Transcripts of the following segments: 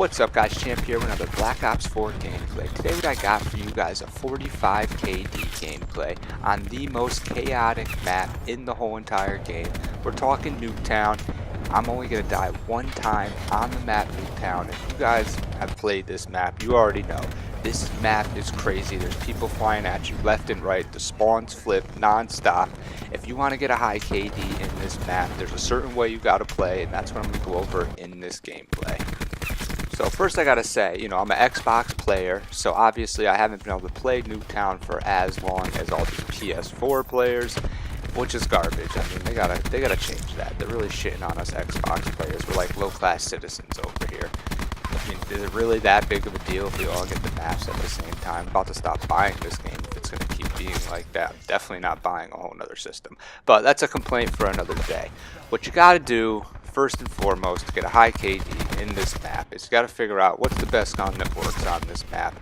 What's up guys, Champ here with another Black Ops 4 gameplay. Today what I got for you guys, a 45 KD gameplay on the most chaotic map in the whole entire game. We're talking Nuketown. I'm only going to die one time on the map Nuketown. If you guys have played this map, you already know. This map is crazy. There's people flying at you left and right. The spawns flip non-stop. If you want to get a high KD in this map, there's a certain way you got to play, and that's what I'm going to go over in this gameplay. So first I gotta say, I'm an Xbox player, so obviously I haven't been able to play Nuketown for as long as all these PS4 players, which is garbage. I mean, they gotta change that. They're really shitting on us Xbox players. We're like low-class citizens over here. I mean, is it really that big of a deal if we all get the maps at the same time? I'm about to stop buying this game if it's gonna keep being like that. I'm definitely not buying a whole nother system. But that's a complaint for another day. What you gotta do first and foremost to get a high KD in this map is you got to figure out what's the best gun that works on this map.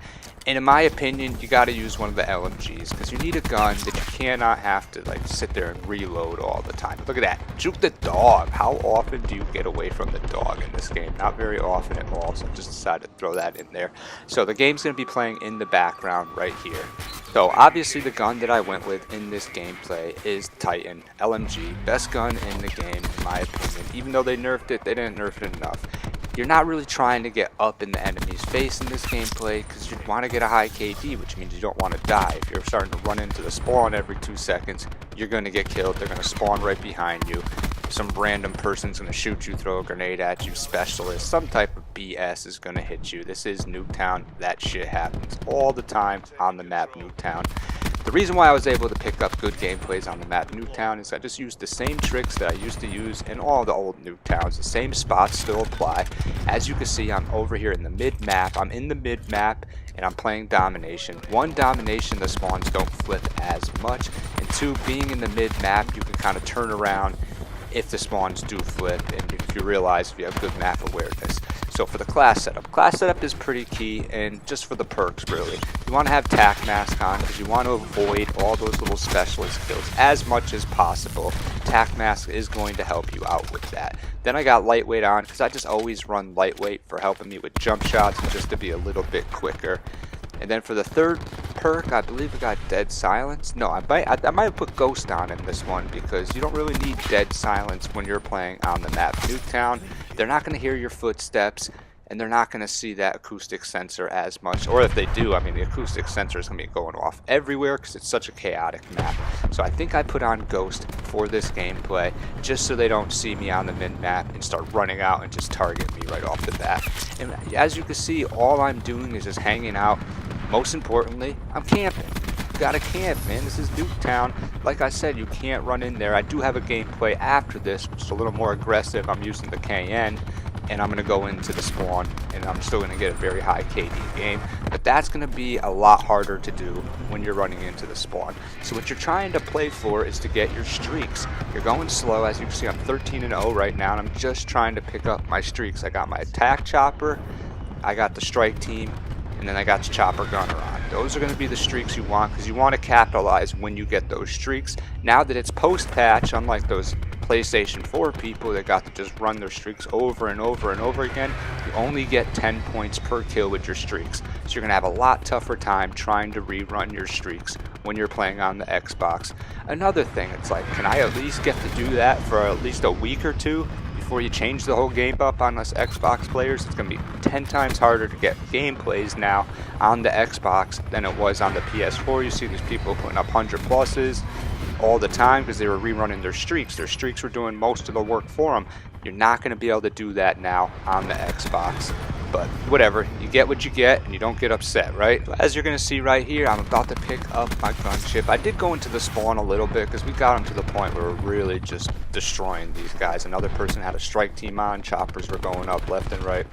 And in my opinion, you got to use one of the LMGs because you need a gun that you cannot have to like sit there and reload all the time. Look at that, juke the dog. How often do you get away from the dog in this game? Not very often at all, so I just decided to throw that in there. So the game's going to be playing in the background right here. So obviously the gun that I went with in this gameplay is Titan LMG, best gun in the game in my opinion. Even though they nerfed it, they didn't nerf it enough. You're not really trying to get up in the enemy's face in this gameplay because you want to get a high KD, which means you don't want to die. If you're starting to run into the spawn every 2 seconds, you're going to get killed. They're going to spawn right behind you. Some random person's going to shoot you, throw a grenade at you, specialist, some type of BS is going to hit you. This is Nuketown. That shit happens all the time on the map Nuketown. The reason why I was able to pick up good gameplays on the map Nuketown is I just used the same tricks that I used to use in all the old Nuketowns. The same spots still apply. As you can see, I'm over here in the mid-map. I'm in the mid-map and I'm playing domination. One, domination, the spawns don't flip as much. And two, being in the mid-map, you can kind of turn around if the spawns do flip and if you realize if you have good map awareness. So for the class setup is pretty key, and just for the perks really. You want to have tac mask on because you want to avoid all those little specialist kills as much as possible. Tac mask is going to help you out with that. Then I got lightweight on because I just always run lightweight for helping me with jump shots just to be a little bit quicker. And then for the third perk, I believe I got dead silence. No, I might put ghost on in this one because you don't really need dead silence when you're playing on the map Nuketown. They're not going to hear your footsteps and they're not going to see that acoustic sensor as much. Or if they do, I mean the acoustic sensor is going to be going off everywhere because it's such a chaotic map. So I think I put on ghost for this gameplay just so they don't see me on the mid-map and start running out and just target me right off the bat. And as you can see, all I'm doing is just hanging out. Most importantly, I'm camping. You gotta camp, man. This is Nuketown. Like I said, you can't run in there. I do have a gameplay after this, which is a little more aggressive. I'm using the KN, and I'm gonna go into the spawn, and I'm still gonna get a very high KD game. But that's gonna be a lot harder to do when you're running into the spawn. So what you're trying to play for is to get your streaks. You're going slow. As you can see, I'm 13-0 right now, and I'm just trying to pick up my streaks. I got my attack chopper, I got the strike team, and then I got the chopper gunner on. Those are going to be the streaks you want because you want to capitalize when you get those streaks. Now that it's post-patch, unlike those PlayStation 4 people that got to just run their streaks over and over and over again, you only get 10 points per kill with your streaks. So you're going to have a lot tougher time trying to rerun your streaks when you're playing on the Xbox. Another thing, it's like, can I at least get to do that for at least a week or two? Before you change the whole game up on us Xbox players? It's going to be 10 times harder to get gameplays now on the Xbox than it was on the PS4. You see these people putting up 100 pluses all the time because they were rerunning their streaks. Their streaks were doing most of the work for them. You're not going to be able to do that now on the Xbox. But whatever, you get what you get and you don't get upset, right? As you're going to see right here, I'm about to pick up my gunship. I did go into the spawn a little bit because we got them to the point where we're really just destroying these guys. Another person had a strike team on, choppers were going up left and right.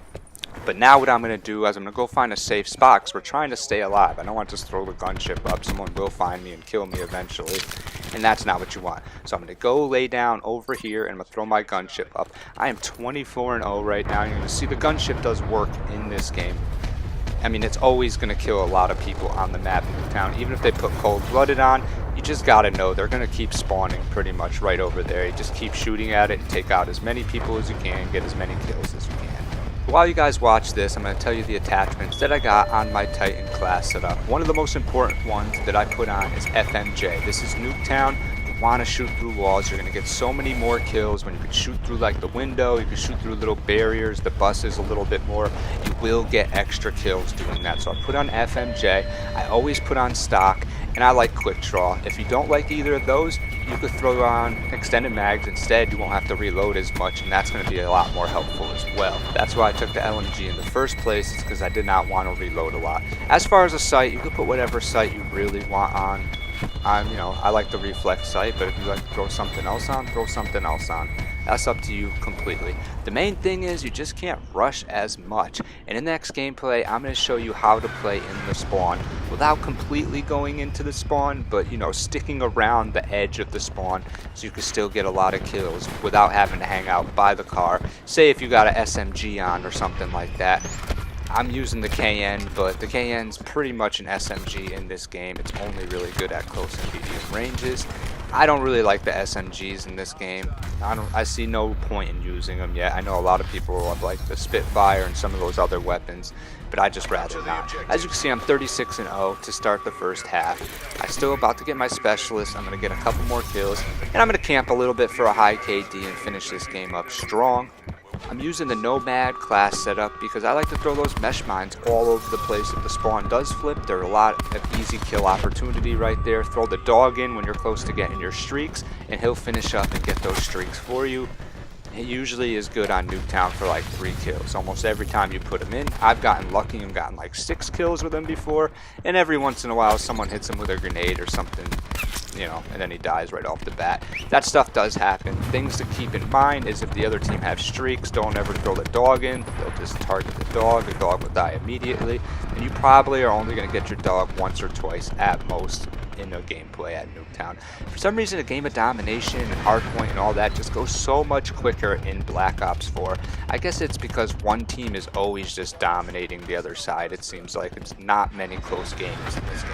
But now what I'm going to do is I'm going to go find a safe spot because we're trying to stay alive. I don't want to just throw the gunship up. Someone will find me and kill me eventually. And that's not what you want. So I'm going to go lay down over here and I'm going to throw my gunship up. I am 24-0 right now. You're going to see the gunship does work in this game. I mean, it's always going to kill a lot of people on the map in Nuketown. Even if they put cold-blooded on, you just got to know they're going to keep spawning pretty much right over there. You just keep shooting at it and take out as many people as you can, get as many kills as you can. While you guys watch this, I'm going to tell you the attachments that I got on my Titan class setup. One of the most important ones that I put on is FMJ. This is Nuketown. You want to shoot through walls. You're going to get so many more kills when you can shoot through like the window. You can shoot through little barriers, the buses a little bit more. You will get extra kills doing that. So I put on FMJ. I always put on stock, and I like quick draw. If you don't like either of those, you could throw on extended mags instead. You won't have to reload as much, and that's going to be a lot more helpful as well. That's why I took the LMG in the first place, is because I did not want to reload a lot. As far as a sight, you can put whatever sight you really want on. I like the reflex sight, but if you like to throw something else on, throw something else on. That's up to you completely. The main thing is you just can't rush as much. And in the next gameplay, I'm going to show you how to play in the spawn without completely going into the spawn, but sticking around the edge of the spawn so you can still get a lot of kills without having to hang out by the car. Say if you got an SMG on or something like that. I'm using the KN, but the KN's pretty much an SMG in this game. It's only really good at close and medium ranges. I don't really like the SMGs in this game. I see no point in using them yet. I know a lot of people love like the Spitfire and some of those other weapons, but I just rather not. As you can see, I'm 36-0 to start the first half. I'm still about to get my specialist. I'm going to get a couple more kills, and I'm going to camp a little bit for a high KD and finish this game up strong. I'm using the Nomad class setup because I like to throw those mesh mines all over the place. If the spawn does flip, there's a lot of easy kill opportunity right there. Throw the dog in when you're close to getting your streaks, and he'll finish up and get those streaks for you. It usually is good on Nuketown for like 3 kills. Almost every time you put him in, I've gotten lucky and gotten like 6 kills with him before, and every once in a while someone hits him with a grenade or something, and then he dies right off the bat. That stuff does happen. Things to keep in mind is if the other team have streaks, don't ever throw the dog in. They'll just target the dog will die immediately, and you probably are only going to get your dog once or twice at most in a gameplay at Nuketown. For some reason, a game of domination and hardpoint and all that just goes so much quicker in Black Ops 4. I guess it's because one team is always just dominating the other side. It seems like it's not many close games in this game.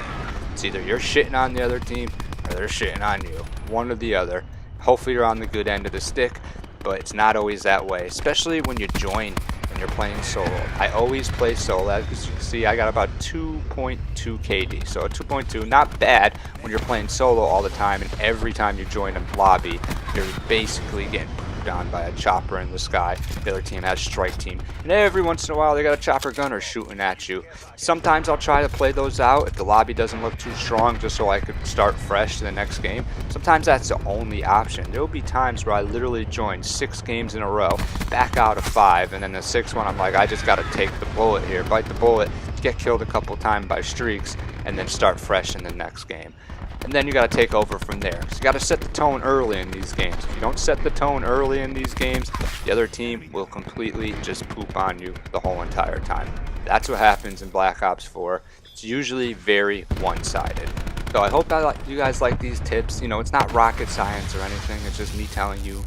It's either you're shitting on the other team or they're shitting on you. One or the other. Hopefully you're on the good end of the stick, but it's not always that way, especially when you join when you're playing solo. I always play solo. As you can see, I got about 2.2 KD, so 2.2, not bad when you're playing solo all the time, and every time you join a lobby, you're basically getting pooped on by a chopper in the sky. The other team has strike team, and every once in a while they got a chopper gunner shooting at you. Sometimes I'll try to play those out if the lobby doesn't look too strong, just so I could start fresh to the next game. Sometimes that's the only option. There will be times where I literally join 6 games in a row, back out of 5, and then the 6th one I'm like, I just got to take the bullet here, bite the bullet, get killed a couple times by streaks, and then start fresh in the next game. And then you got to take over from there. So you got to set the tone early in these games. If you don't set the tone early in these games, the other team will completely just poop on you the whole entire time. That's what happens in Black Ops 4. It's usually very one-sided. So I hope you guys like these tips. It's not rocket science or anything. It's just me telling you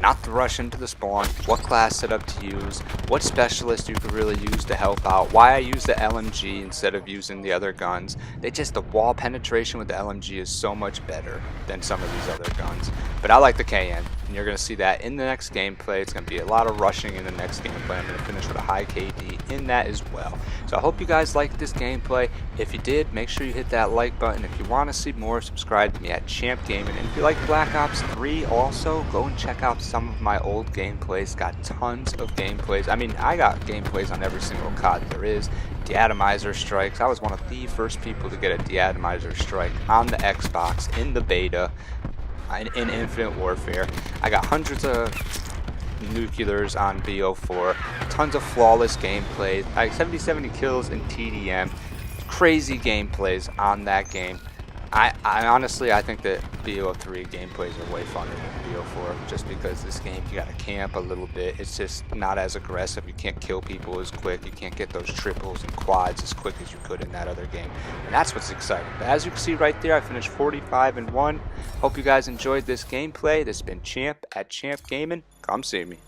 not to rush into the spawn, what class setup to use, what specialist you could really use to help out, why I use the LMG instead of using the other guns. The wall penetration with the LMG is so much better than some of these other guns. But I like the KN, and you're going to see that in the next gameplay. It's going to be a lot of rushing in the next gameplay. I'm going to finish with a high KD in that as well. So I hope you guys liked this gameplay. If you did, make sure you hit that like button. If you want to see more, subscribe to me at Champ Gaming. And if you like Black Ops 3 also, go and check out some of my old gameplays. Got tons of gameplays. I got gameplays on every single COD there is. Deatomizer strikes. I was one of the first people to get a deatomizer strike on the Xbox in the beta in Infinite Warfare. I got hundreds of nuclears on BO4, tons of flawless gameplay, like 70 kills in TDM, crazy gameplays on that game. I honestly think that BO3 gameplays are way funner than BO4, just because this game you gotta camp a little bit. It's just not as aggressive. You can't kill people as quick. You can't get those triples and quads as quick as you could in that other game, and that's what's exciting. But as you can see right there, I finished 45-1. Hope you guys enjoyed this gameplay. This has been Champ at Champ Gaming. Come see me.